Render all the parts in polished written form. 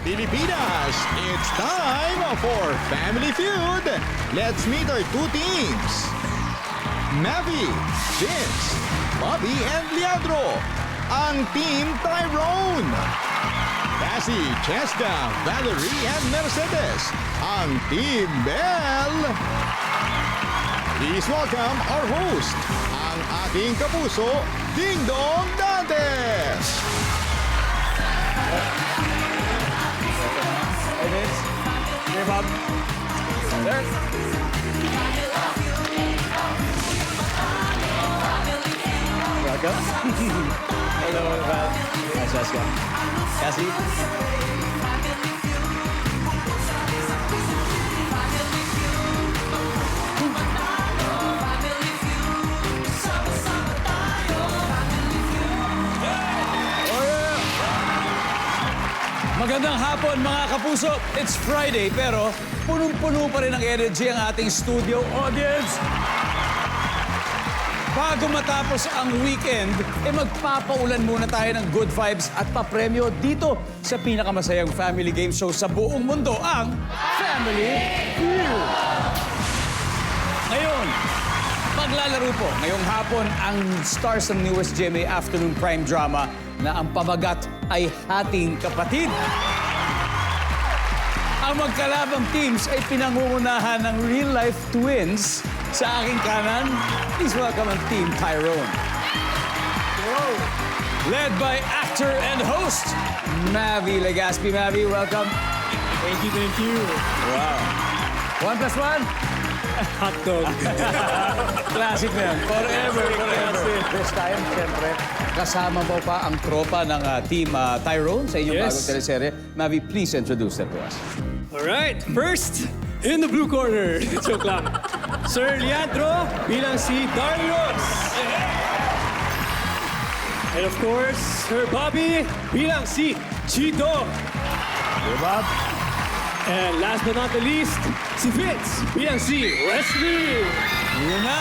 Pilipinas, it's time for Family Feud. Let's meet our two teams. Mavi, Vince, Bobby, and Leandro. Ang Team Tyrone. Cassie, Cheska, Valerie, and Mercedes. Ang Team Bell. Please welcome our host, ang ating kapuso, Ding Dong Dantes. Hey, Vince. Here, Bob. There. Welcome. Hello, Val. Hi, Jessica. Cassie. Magandang hapon mga kapuso. It's Friday pero punong-puno pa rin ang energy ang ating studio audience. Bago matapos ang weekend, magpapaulan muna tayo ng good vibes at papremyo dito sa pinakamasayang family game show sa buong mundo, ang Family Feud. Ngayon, maglalaro po ngayong hapon ang stars ng newest GMA Afternoon Prime Drama na ang pamagat ay Hating Kapatid. Ang magkalabang teams ay pinangungunahan ng real-life twins. Sa aking kanan, please welcome ang Team Tyrone. Led by actor and host, Mavi Legaspi. Mavi, welcome. Thank you. Wow. 1 plus 1? Hot dog. Classic na yan. Forever. This time, siyempre, kasama mo pa ang tropa ng Team Tyrone sa inyong Yes. bagong teleserye. Mavi, please introduce them to us. Alright, first, in the blue corner. Joke lang. Sir Leandro bilang si Darius. And of course, Sir Bobby bilang si Chito. Hey, Bob. And last but not the least, si Vince bilang si Wesley. Yun na.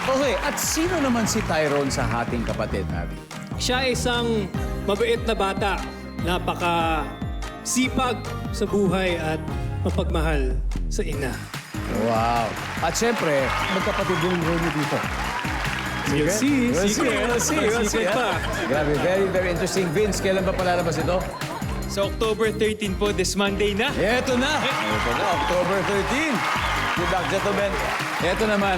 Okay, at sino naman si Tyrone sa Hating Kapatid, Mavi? Siya ay isang mabait na bata. Napaka sipag sa buhay at mapagmahal sa ina. Wow. At siyempre, magkapatid yung role niyo dito. We'll see. We'll see. pa. Grabe, very interesting. Vince, kailan ba palalabas ito? Sa October 13 po, this Monday na. Ito na, October 13. Good luck, gentlemen. Ito naman,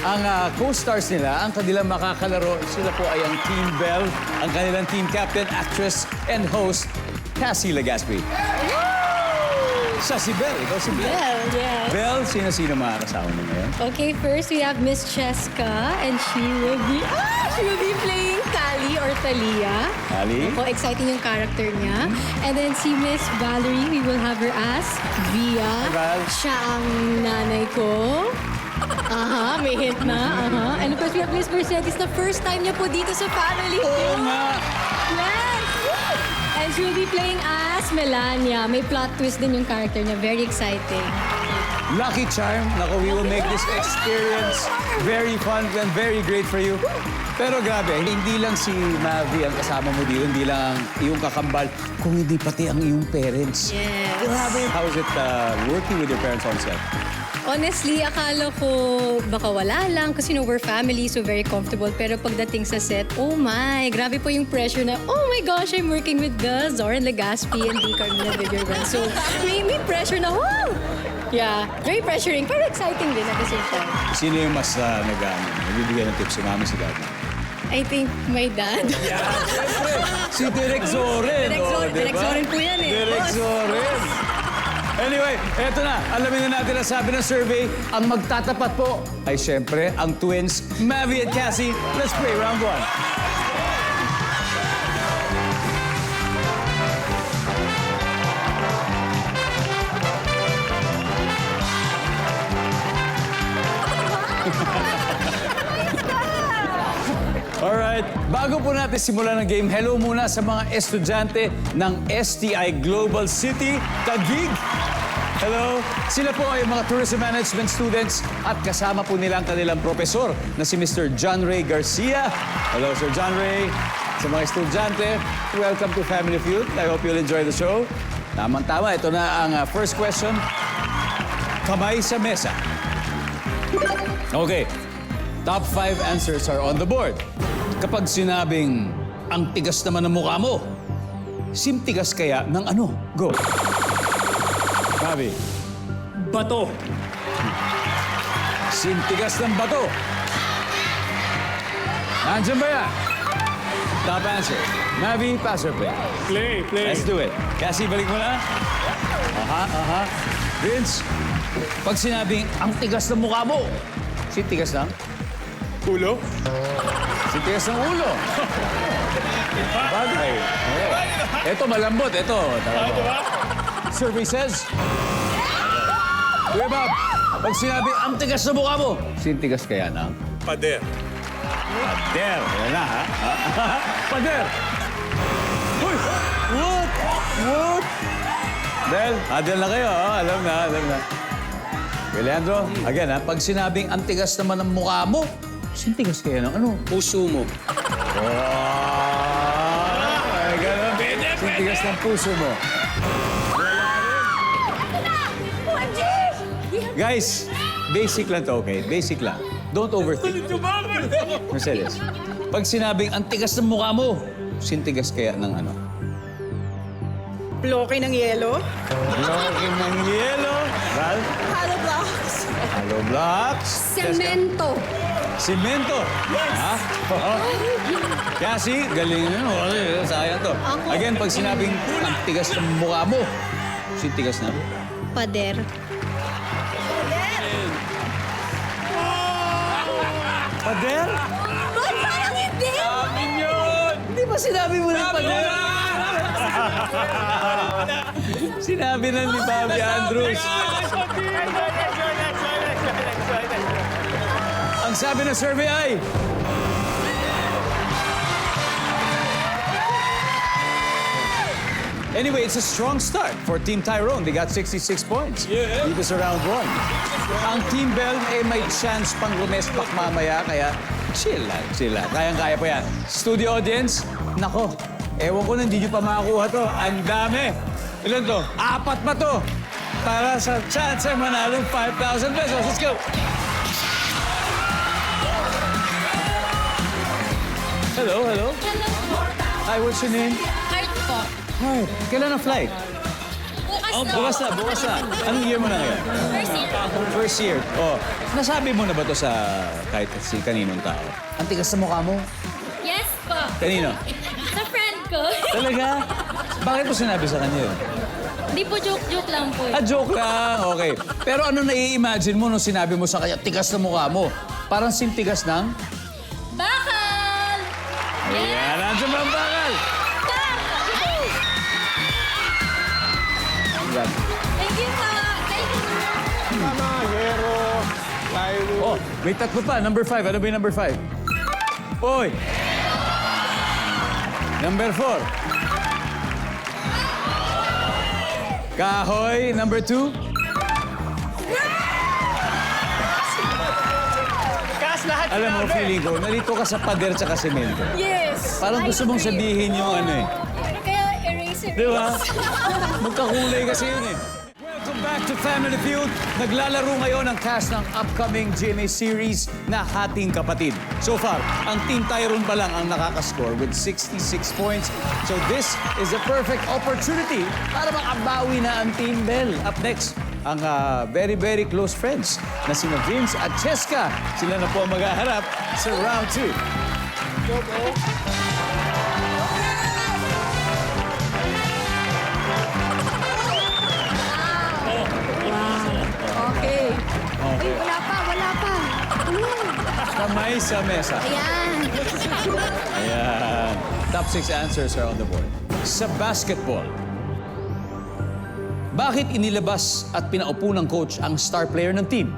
ang co-stars nila, ang kanilang makakalaro, sila po ay ang Team Bell, ang kanilang team captain, actress, and host, Cassie Legaspi. Siya si Bell, ikaw si Bell. Well, yes. Bell, sino-sino mga kasama mo ngayon? Okay, first we have Miss Cheska and she will be playing Kali or Talia. Kali? Ako, exciting yung character niya. And then si Miss Valerie, we will have her as Via. Val. Siya ang nanay ko. Aha, may hint na. Aha. And of course, we have Miss Mercedes na first time niya po dito sa family. Oo nga. Yes! And she will be playing as Melania. May plot twist din yung character niya. Very exciting. Lucky Charm. Naku, we will make this experience very fun and very great for you. Pero grabe, hindi lang si Mavi ang kasama mo dito, hindi lang ang iyong kakambal, kung hindi pati ang iyong parents. Yes. Grabe. How is it working with your parents on set? Honestly, akala ko baka wala lang kasi we're family, so very comfortable. Pero pagdating sa set, oh my, grabe po yung pressure na, oh my gosh, I'm working with the Zoran Legaspi and Di Carmina Villarreal. So may pressure na, wow! Yeah, very pressuring, pero exciting din at the same time. Sino yung mas nagbibigay ng tips? Si mami, si daddy? I think my dad. Si Direk Zoren. Direk Zoren po yan eh. Direk Boss. Zoren. Anyway, eto na. Alamin na natin ang sabi ng survey. Ang magtatapat po ay siyempre ang twins, Mavi at Cassie. Let's play round 1. Alright, bago po natin simulan ang game, hello muna sa mga estudyante ng STI Global City, Taguig. Hello. Sila po ay mga tourism management students at kasama po nila ang kanilang profesor na si Mr. John Ray Garcia. Hello, Sir John Ray. Sa mga estudyante, welcome to Family Feud. I hope you'll enjoy the show. Tamang-tama, ito na ang first question. Kamay sa mesa. Okay. Top 5 answers are on the board. Kapag sinabing, ang tigas naman ng mukha mo, simtigas kaya ng ano? Go. Gabi. Bato. Sintigas ng bato. Nandiyan ba yan? Top answer. Navi, pass or play? Play. Let's do it. Cassie, balik mo na. Aha. Vince, pag sinabing, ang tigas ng mukha mo, sintigas ng? Ulo. Sintigas ng ulo. Bagay. Ito, malambot. Ito. Survey says, Kuya Bob, pag sinabing, ang tigas ng mukha mo, sintigas kaya ng? Pader. Pader. Yan na, ha? Pader. Uy! What? Del, adel na kayo, ha? Alam na. Okay, Leandro, again, ha? Pag sinabing ang tigas naman ng mukha mo, sintigas kaya ng ano? Puso mo. Ay, ganun. Sintigas ng puso mo. Guys, basic lang to, okay? Basic lang. Don't overthink. Mercedes, pag sinabing ang tigas ng mukha mo, sintigas kaya ng ano? Bloke ng yelo. Bloke ng yelo. Val? Hollow blocks. Hollow blocks. Semento. Simento. Yes. Ha? Oo. Kasi, galing na. Sayang to. Again, pag sinabing ang tigas ng mukha mo, sintigas na. Pader. Pader? Ba't parang hindi? Hindi ba sinabi mo ng pader? Sinabi na ni Bobby Andrews. Ang sabi ng survey ay... Anyway, it's a strong start for Team Tyrone. They got 66 points. Dito sa round 1. Ang Team Bell ay may chance pang rumespak mamaya, kaya chill lang. Kayang-kaya pa yan. Studio audience, nako, ewan ko na hindi nyo pa makakuha to. Ang dami. Ilan to? 4 pa to. Para sa chance ay manalong 5,000 pesos. Let's go! Hello. Hi, what's your name? Heart po. Hi. Kailan ang flight? Bukas Bukas na. Anong year mo na ngayon? First year. Oh, nasabi mo na ba to sa kahit si kaninong tao? Ang tigas sa mukha mo. Yes po. Kanino? Sa friend ko. Talaga? Bakit mo sinabi sa kanya yun? Di po joke lang po. Joke lang. Okay. Pero ano nai-imagine mo nung sinabi mo sa kanya, tigas na mukha mo? Parang sintigas ng... Bakal! Ayan, nandiyan ba ang bakal? Thank you po. Thank you. Tama, hero. Plywood. Oh, may tatlo pa. Number 5. Ano ba yung number 5? Oy! Number 4. Kahoy. Number 2. Alam mo, feeling ko, nalito ka sa pader tsaka semento. Yes. Parang gusto mong sabihin yung ano eh. Kaya eraser. Di ba? Magkakulay kasi yun eh. Welcome back to Family Feud. Naglalaro ngayon ang cast ng upcoming GMA series na Hating Kapatid. So far, ang Team Tyrone pa lang ang nakakascore with 66 points. So this is a perfect opportunity para makabawi na ang Team Bell. Up next, ang very, very close friends na sina Vince at Cheska. Sila na po ang maghaharap sa round 2. Okay. Ay, wala pa. Kamay sa mesa. Ayan. Ayan. Top 6 answers are on the board. Sa basketball, bakit inilabas at pinaupo ng coach ang star player ng team?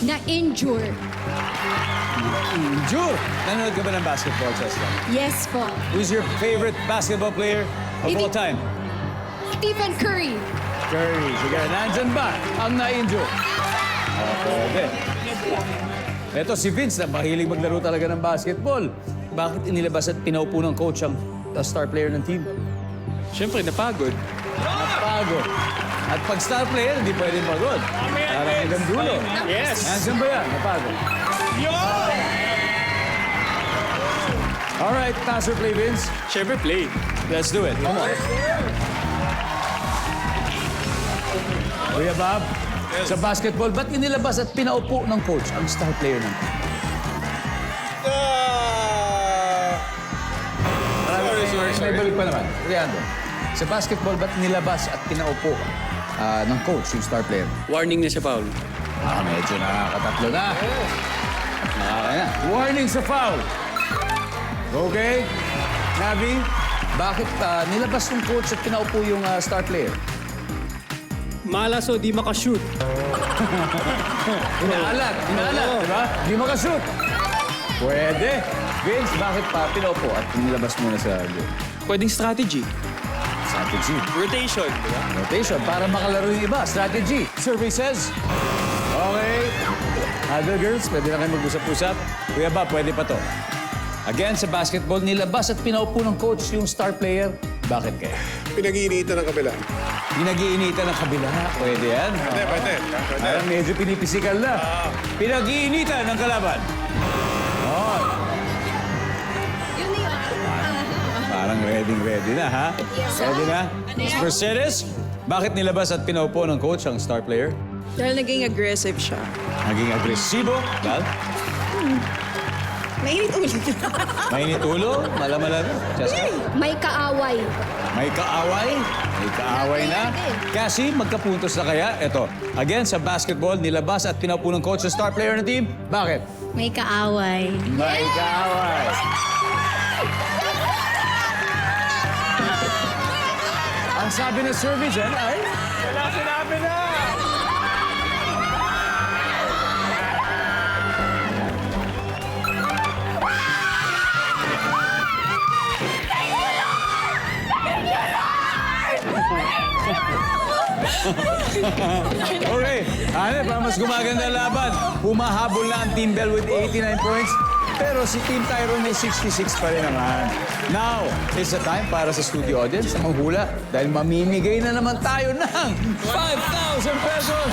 Na-injure. Jure! Nanonood ka ba ng basketball, Cheska? Yes po. Who's your favorite basketball player of all time? Stephen Curry. Curry. Sige, nandyan ba ang na-injure? Pwede. Ito si Vince na mahilig maglaro talaga ng basketball. bakit inilabas at pinaupo ng coach ang star player ng team? Siyempre, napagod. Napagod. At pag star player, hindi pwedeng pagod. Parang hanggang dulo. Yes! Nandiyan ba yan? Napagod. Alright, pass or play, Vince? Siyempre, play. Let's do it. Come on. Kuya Bob, sa basketball, ba't inilabas at pinaupo ng coach ang star player ng team? May balik pa naman. Leandro, sa basketball, ba't nilabas at pinaupo ng coach yung star player? Warning na siya, Paul. Medyo nakakatatlo na. Nakakaya. Warning sa foul. Okay. Navi, bakit nilabas ng coach at pinaupo yung star player? Malas o di makashoot. Inaalat, di ba? Di makashoot. Pwede. Vince, bakit pa pinaupo at nilabas muna sa game? Pwedeng strategy. Strategy. Rotation, di ba? Rotation para makalaro yung iba. Strategy. Survey says. Okay. Other girls, pwede na kayo mag-usap-usap. Kuya ba, pwede pa to. Again, sa basketball, nilabas at pinaupo ng coach yung star player. Bakit kaya? Pinag-iinitan ng kabila. Pinag-iinitan ng kabila. Pwede yan. Pwede. Parang medyo pinipisikal na. Pinag-iinitan ng kalaban. Oh. Parang ready na, ha? Ready na? Mercedes, bakit nilabas at pinaupo ng coach ang star player? Dahil naging aggressive siya. Naging agresibo. Dahil Mainit ulit. mainit ulo. Malamala na. Jessica? May kaaway. May kaaway. May kaaway na. Cassie, magkapuntos na kaya? Ito. Again, sa basketball, nilabas at pinaupo ng coach ang star player ng team. Bakit? May kaaway. May kaaway. Ang sabi ng survey dyan ay... Wala sinabi na! Okay, para mas gumaganda ang laban. Humahabol na ang Team Bell with 89 points. Pero si Team Tyrone may 66 pa rin naman. Now, it's the time para sa studio audience na manghula dahil mamimigay na naman tayo ng 5,000 pesos!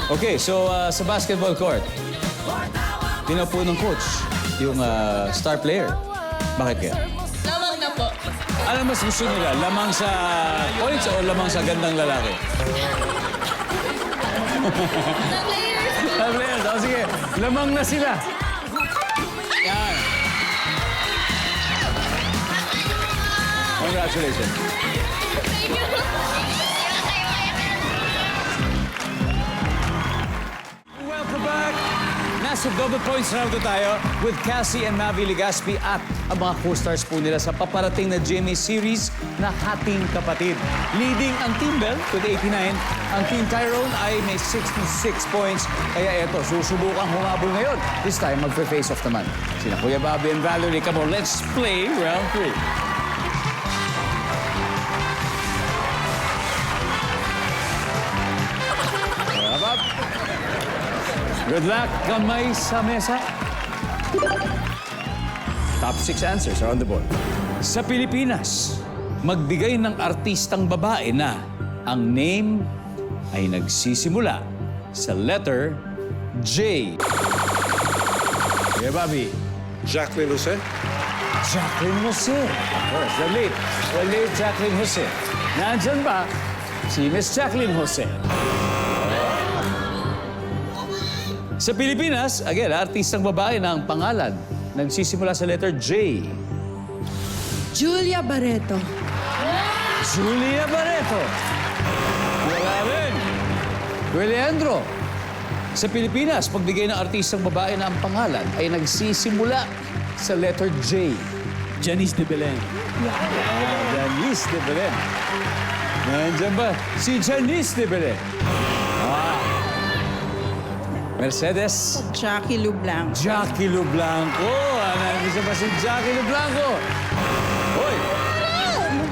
Okay, so sa basketball court, pinaupo ng coach yung star player. Bakit kaya? Lamang na po. Ano mas gusto nila? Lamang sa points o lamang sa gandang lalaki? Players. O sige, lamang na sila. Yan. Congratulations. Welcome back. Nasa double points round na tayo with Cassie and Mavi Legaspi at ang mga co-stars po nila sa paparating na GMA series na Hating Kapatid. Leading ang Team Bell with 89. Ang Team Tyrone ay may 66 points. Kaya eto, susubukang humabol ngayon. This time, magpe-face off naman. Sina Kuya Bobby and Valerie. Come on, let's play round 3. Good luck, kamay sa mesa. Top 6 answers are on the board. Sa Pilipinas, magbigay ng artistang babae na ang name ay nagsisimula sa letter J. Yeah, Bobby. Jacqueline Jose. Jacqueline Jose. Of course, the late Jacqueline Jose. Nandyan ba si Miss Jacqueline Jose? Sa Pilipinas, again, artistang babae na ang pangalan nagsisimula sa letter J. Julia Barreto. Julia Barreto. Wala rin. Kuya Leandro, sa Pilipinas, pagbigay ng artistang babae na ang pangalan ay nagsisimula sa letter J. Janice de Belen. Janice de Belen. Nandiyan ba? Si Janice de Belen. Mercedes. Jackie Lublanc. Jackie Lublanco. Nandiyan ba si Jackie Lublanco? Hoy!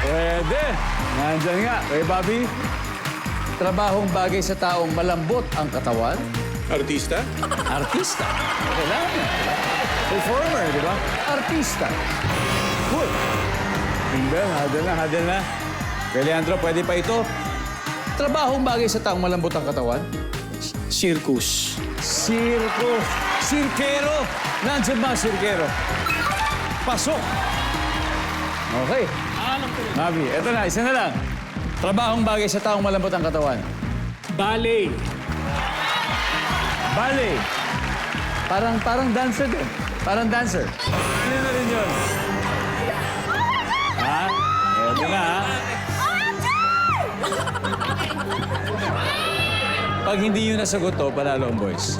Pwede. Nandyan nga. Okay, Bobby? Trabahong bagay sa taong malambot ang katawan. Artista? Artista. Kailangan yan. Performer, di ba? Artista. Good. Tingnan, hadal na. Kay Leandro, pwede pa ito. Trabahong bagay sa taong malambot ang katawan. Circus. Sirko. Sirkero. Nandiyan ba, sirkero? Pasok. Okay. Mabi, eto na, isa na lang. Trabahong bagay sa taong malambot ang katawan. Ballet. Ballet. Parang dancer din. Parang dancer. Ano na rin yun? Ha? Eto na, ha? Pag hindi yun nasagot to, panalo ang boys.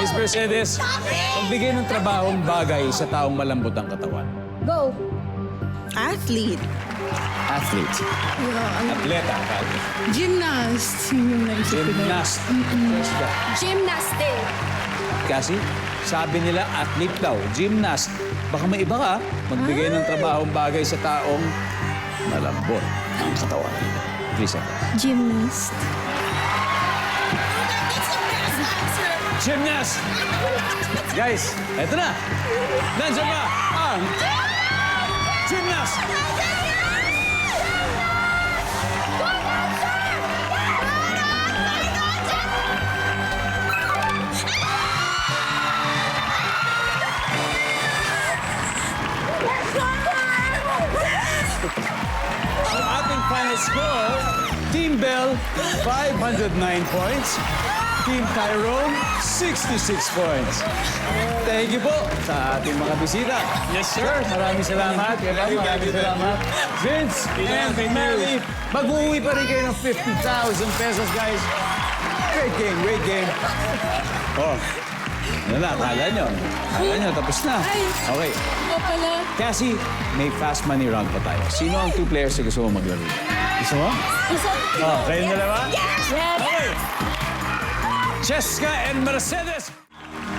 Miss Mercedes, pagbigay ng trabahong bagay sa taong malambot ang katawan. Go. Athlete. Athlete. Atleta. Gymnast. Yung naisip ko na yun. Gymnast. Jessica. Gymnastic. Kasi sabi nila athlete daw, gymnast. Baka may iba ka, magbigay ng trabahong bagay sa taong malambot ang katawan. 3 seconds. Gymnast. Gymnast! Guys, eto na! Nandiyan ba ang gymnast? Ang ating final score, Team Bell, 509 points. Team Tyrone, 66 points. Thank you po sa ating mga bisita. Yes, sir. Maraming salamat. Maraming salamat. Vince and Mary, mag-uwi pa rin kayo ng 50,000 pesos, guys. Great game, great game. Oh, ano na, akala nyo. Akala nyo, tapos na. Okay. Ito pala. Cassie, may fast money round pa tayo. Sino ang 2 players na gusto mo maglaro? Gusto mo? Oh, kayong dalawa? Yes! Okay. Cheska and Mercedes.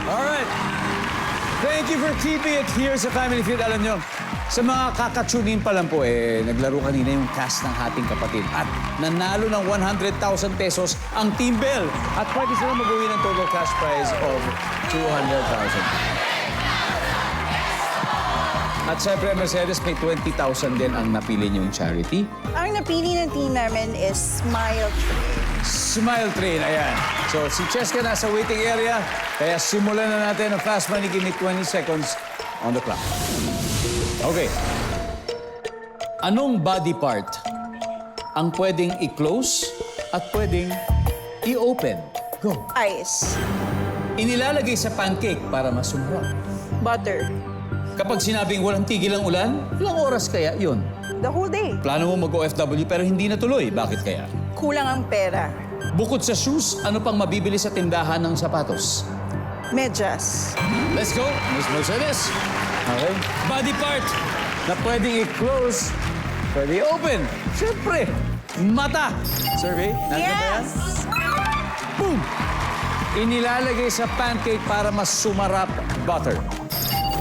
All right. Thank you for keeping it here sa Family Feud. Alam nyo, sa mga kakatunin pa lang po, naglaro kanina yung cast ng Hating Kapatid. At nanalo ng 100,000 pesos ang Team Bell. At pwede sila mag-uwi ng total cash prize of 200,000. At syempre, Mercedes, may 20,000 din ang napili niyong charity. Ang napili ng team namin is Smile Train. Smile Train, ayan. So, si Cheska nasa waiting area, kaya simulan na natin ang fast money. Give me 20 seconds on the clock. Okay. Anong body part ang pwedeng i-close at pwedeng i-open? Go. Ice. Inilalagay sa pancake para masumrap. Butter. Kapag sinabing walang tigil ang ulan, ilang oras kaya yun? The whole day. Plano mo mag-OFW pero hindi natuloy. Bakit kaya? Kulang ang pera. Bukod sa shoes, ano pang mabibili sa tindahan ng sapatos? Medyas. Let's go, Miss Mercedes. Okay. Body part na pwedeng i-close, pwede i-open. Siyempre, mata. Survey, nandiyan ba yan? Boom! Inilalagay sa pancake para mas sumarap butter.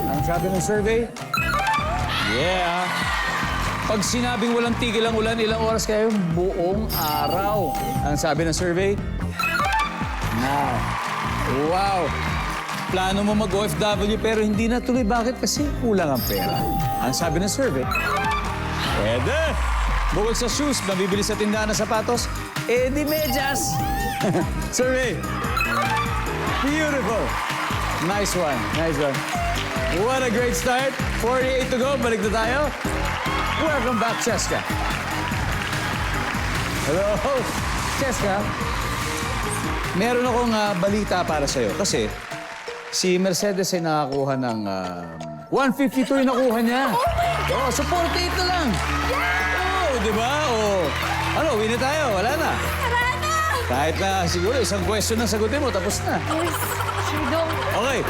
Ang sabi ng survey? Yeah. Pag sinabing walang tigil ang ulan, ilang oras kayo? Buong araw. Ang sabi ng survey? Now. Wow. Plano mo mag-OFW pero hindi natuloy. Bakit? Kasi kulang ang pera. Ang sabi ng survey? Pwede. Bukod sa shoes, mabibili sa tindahan ng sapatos, di medyas. Survey. Beautiful. Nice one. Nice one. What a great start. 48 to go. Balik na tayo. Welcome back, Cheska. Hello, Cheska. Meron akong balita para sa'yo. Kasi si Mercedes ay nakakuha ng 152 yung nakuha niya. Oh my God! Oh, so 48 na lang. Yeah! Oh, di ba? Oh. Ano, win na tayo. Wala na. Tara na! Kahit na siguro isang question na sagutin mo, tapos na. Yes. Sure go. Okay.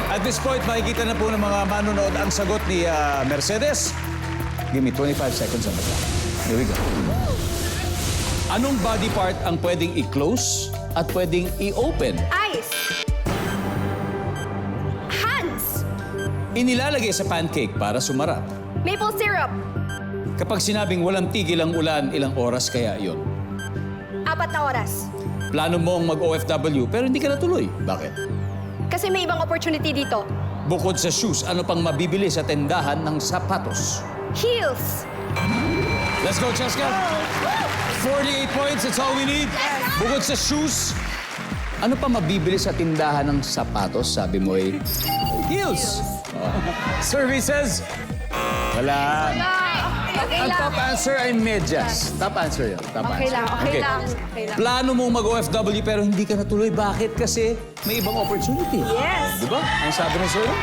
At this point, makikita na po ng mga manonood ang sagot ni Mercedes. Give me 25 seconds on the clock. Here we go. Anong body part ang pwedeng i-close at pwedeng i-open? Ice. Hands. Inilalagay sa pancake para sumarap. Maple syrup. Kapag sinabing walang tigil ang ulan, ilang oras kaya yon? 4 na oras. Plano mong mag-OFW pero hindi ka natuloy. Bakit? Kasi may ibang opportunity dito. Bukod sa shoes, ano pang mabibili sa tendahan ng sapatos? Heels. Let's go, Cheska! 48 points, that's all we need. Bukod sa shoes, ano pa mabibili sa tindahan ng sapatos? Sabi mo eh, heels. Survey says, wala. Okay Ang lang. top answer ay medyas. Top answer yun. Top Okay answer. lang, okay lang. Okay lang. Plano mong mag-OFW pero hindi ka natuloy. Bakit? Kasi may ibang opportunity. Yes. Di ba? Ang sabi ng survey?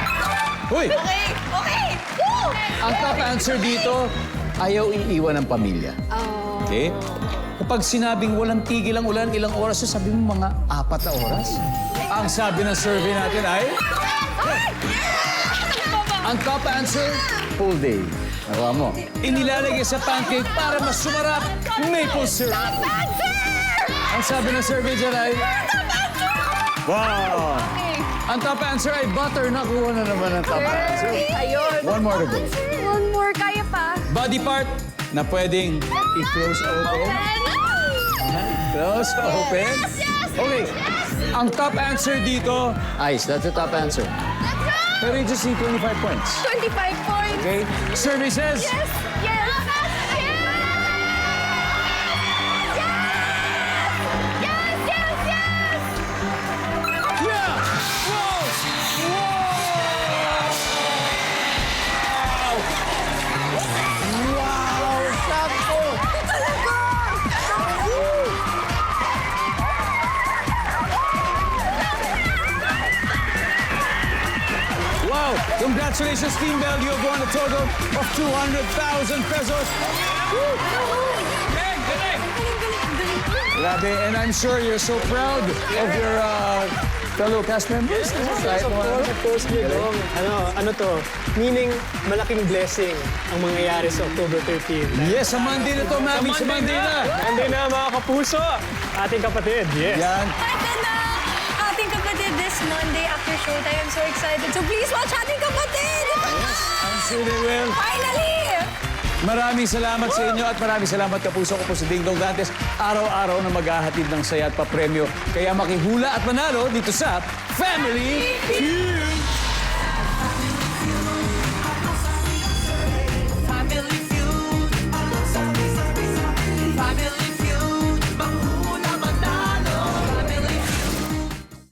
Uy! Okay, okay. Woo! Ang top answer dito, ayaw iiwan ng pamilya. Okay? Kapag sinabing walang tigil ang ulan, ilang oras yun? Sabi mo mga 4 na oras? Ang sabi ng survey natin ay... Ang top answer, full day. Nakuha mo. Inilalagay sa pancake para mas sumarap, maple syrup. Ang sabi ng survey dyan ay... Wow! Ang top answer ay butter. Nakuha na naman ang top answer. Ayun. One more to go. One more, kaya pa. Body part na pwedeng i-close open. Close open. Okay. Ang top answer dito, Ice, that's the top answer. Pero you just need 25 points. 25 points. Okay? Survey says, Yes, yes. yeah! Whoa! Wow! Congratulations, Team Bell. You have won a total of 200,000 pesos. Grabe, and I'm sure you're so proud of your fellow cast members. Of course, Digong. Ano to? Meaning, malaking blessing ang mangyayari sa October 13. Yes, sa Monday na to, Mami. Sa Monday na. Monday na, mga kapuso. Ating kapatid, yes. Yan. Ito na, ating kapatid this Monday after showtime. I'm so excited. So please watch ating kapatid! I'm sure they will. Finally! Maraming salamat sa inyo at maraming salamat kapuso ko po si Ding Dong Dantes. Araw-araw na maghahatid ng saya at papremyo. Kaya makihula at manalo dito sa Family Feud!